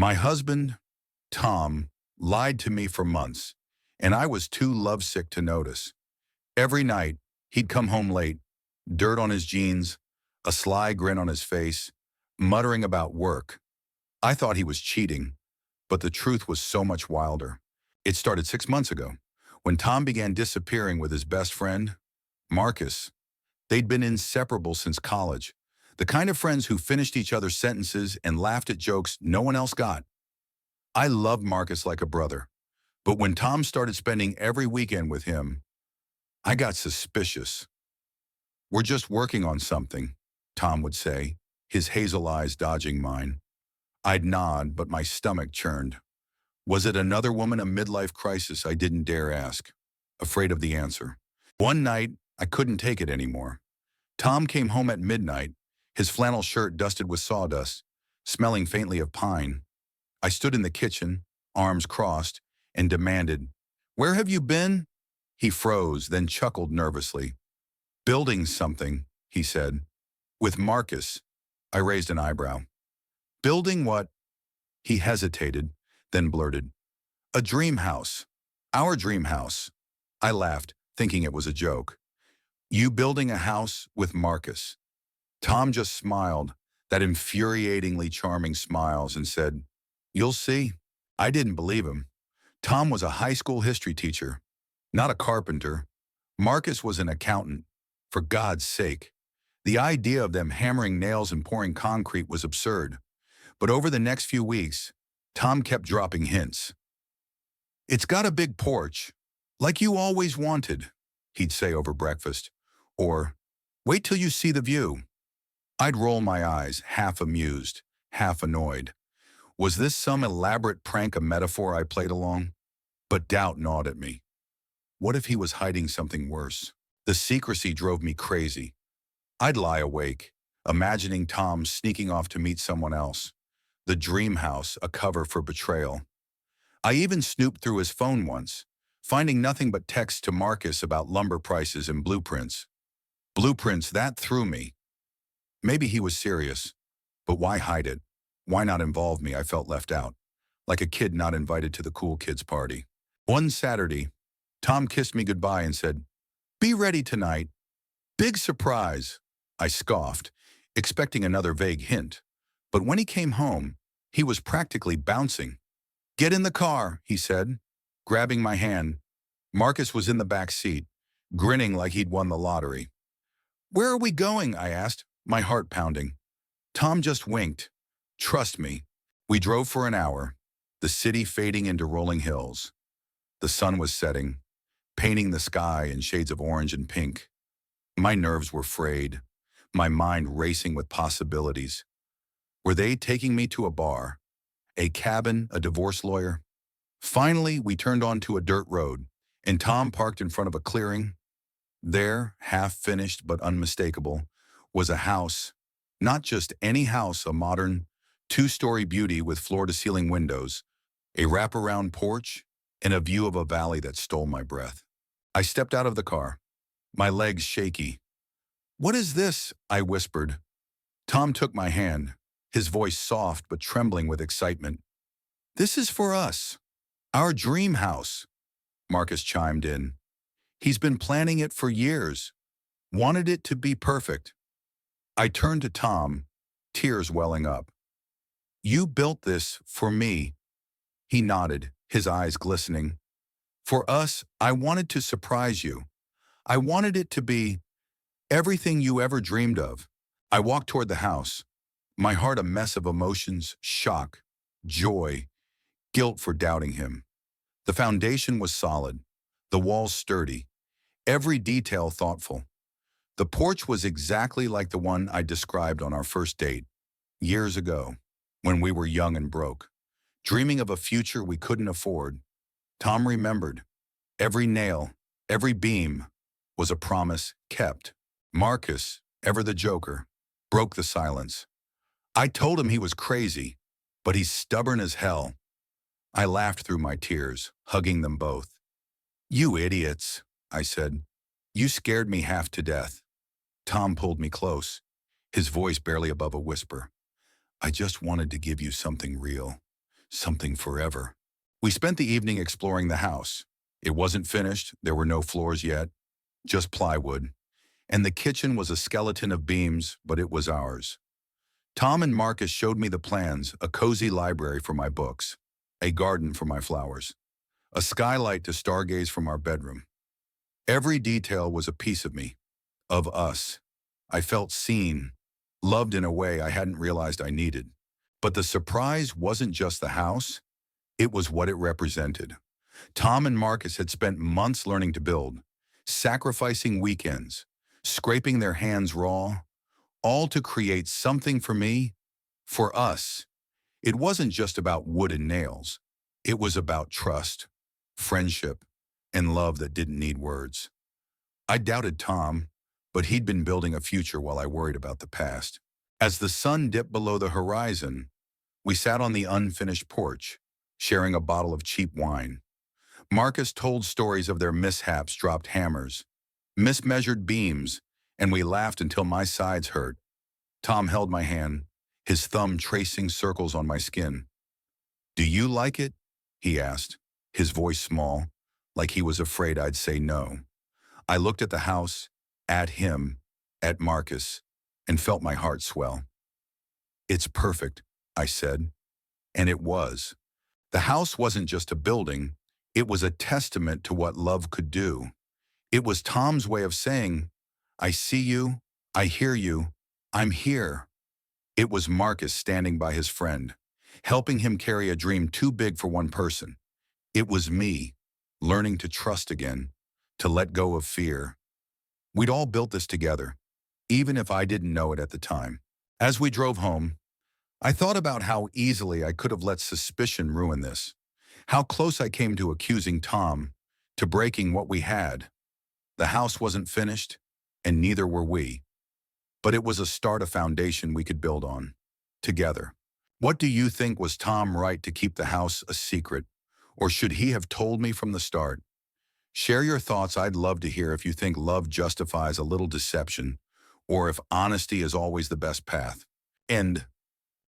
My husband, Tom, lied to me for months, and I was too lovesick to notice. Every night, he'd come home late, dirt on his jeans, a sly grin on his face, muttering about work. I thought he was cheating, but the truth was so much wilder. It started 6 months ago, when Tom began disappearing with his best friend, Marcus. They'd been inseparable since college, the kind of friends who finished each other's sentences and laughed at jokes no one else got. I loved Marcus like a brother, but when Tom started spending every weekend with him, I got suspicious. "We're just working on something," Tom would say, his hazel eyes dodging mine. I'd nod, but my stomach churned. Was it another woman, a midlife crisis I didn't dare ask, afraid of the answer? One night, I couldn't take it anymore. Tom came home at midnight, his flannel shirt dusted with sawdust, smelling faintly of pine. I stood in the kitchen, arms crossed, and demanded, "Where have you been?" He froze, then chuckled nervously. "Building something," he said. "With Marcus." I raised an eyebrow. "Building what?" He hesitated, then blurted, "A dream house. Our dream house." I laughed, thinking it was a joke. "You building a house with Marcus?" Tom just smiled, that infuriatingly charming smiles, and said, "You'll see." I didn't believe him. Tom was a high school history teacher, not a carpenter. Marcus was an accountant. For God's sake. The idea of them hammering nails and pouring concrete was absurd. But over the next few weeks, Tom kept dropping hints. "It's got a big porch, like you always wanted," he'd say over breakfast. Or, "Wait till you see the view." I'd roll my eyes, half amused, half annoyed. Was this some elaborate prank, a metaphor I played along? But doubt gnawed at me. What if he was hiding something worse? The secrecy drove me crazy. I'd lie awake, imagining Tom sneaking off to meet someone else. The dream house, a cover for betrayal. I even snooped through his phone once, finding nothing but texts to Marcus about lumber prices and blueprints. Blueprints, that threw me. Maybe he was serious, but why hide it? Why not involve me? I felt left out, like a kid not invited to the cool kids' party. One Saturday, Tom kissed me goodbye and said, "Be ready tonight." Big surprise, I scoffed, expecting another vague hint. But when he came home, he was practically bouncing. "Get in the car," he said, grabbing my hand. Marcus was in the back seat, grinning like he'd won the lottery. "Where are we going?" I asked, my heart pounding. Tom just winked. "Trust me." We drove for an hour, the city fading into rolling hills. The sun was setting, painting the sky in shades of orange and pink. My nerves were frayed, my mind racing with possibilities. Were they taking me to a bar, a cabin, a divorce lawyer? Finally, we turned onto a dirt road, and Tom parked in front of a clearing. There, half-finished but unmistakable, was a house. Not just any house, a modern, two-story beauty with floor-to-ceiling windows, a wraparound porch, and a view of a valley that stole my breath. I stepped out of the car, my legs shaky. "What is this?" I whispered. Tom took my hand, his voice soft but trembling with excitement. "This is for us. Our dream house," Marcus chimed in. "He's been planning it for years. Wanted it to be perfect." I turned to Tom, tears welling up. "You built this for me." He nodded, his eyes glistening. "For us, I wanted to surprise you. I wanted it to be everything you ever dreamed of." I walked toward the house, my heart a mess of emotions, shock, joy, guilt for doubting him. The foundation was solid, the walls sturdy, every detail thoughtful. The porch was exactly like the one I described on our first date, years ago, when we were young and broke, dreaming of a future we couldn't afford. Tom remembered. Every nail, every beam, was a promise kept. Marcus, ever the joker, broke the silence. I told him he was crazy, but he's stubborn as hell. I laughed through my tears, hugging them both. "You idiots," I said. "You scared me half to death." Tom pulled me close, his voice barely above a whisper. "I just wanted to give you something real. something forever. We spent the evening exploring the house. It wasn't finished, there were no floors yet, just plywood. And the kitchen was a skeleton of beams, but it was ours. Tom and Marcus showed me the plans, a cozy library for my books, a garden for my flowers, a skylight to stargaze from our bedroom. Every detail was a piece of me, of us. I felt seen, loved in a way I hadn't realized I needed. But the surprise wasn't just the house, it was what it represented. Tom and Marcus had spent months learning to build, sacrificing weekends, scraping their hands raw, all to create something for me, for us. It wasn't just about wood and nails. It was about trust, friendship, and love that didn't need words. I doubted Tom, but he'd been building a future while I worried about the past. As the sun dipped below the horizon, we sat on the unfinished porch, sharing a bottle of cheap wine. Marcus told stories of their mishaps, dropped hammers, mismeasured beams, and we laughed until my sides hurt. Tom held my hand, his thumb tracing circles on my skin. "Do you like it?" he asked, his voice small, like he was afraid I'd say no. I looked at the house, at him, at Marcus, and felt my heart swell. "It's perfect," I said. And it was. The house wasn't just a building, it was a testament to what love could do. It was Tom's way of saying, "I see you, I hear you, I'm here." It was Marcus standing by his friend, helping him carry a dream too big for one person. It was me, learning to trust again, to let go of fear. We'd all built this together, even if I didn't know it at the time. As we drove home, I thought about how easily I could have let suspicion ruin this, how close I came to accusing Tom, to breaking what we had. The house wasn't finished, and neither were we. But it was a start, a foundation we could build on, together. What do you think? Was Tom right to keep the house a secret, or should he have told me from the start? Share your thoughts. I'd love to hear if you think love justifies a little deception, or if honesty is always the best path. And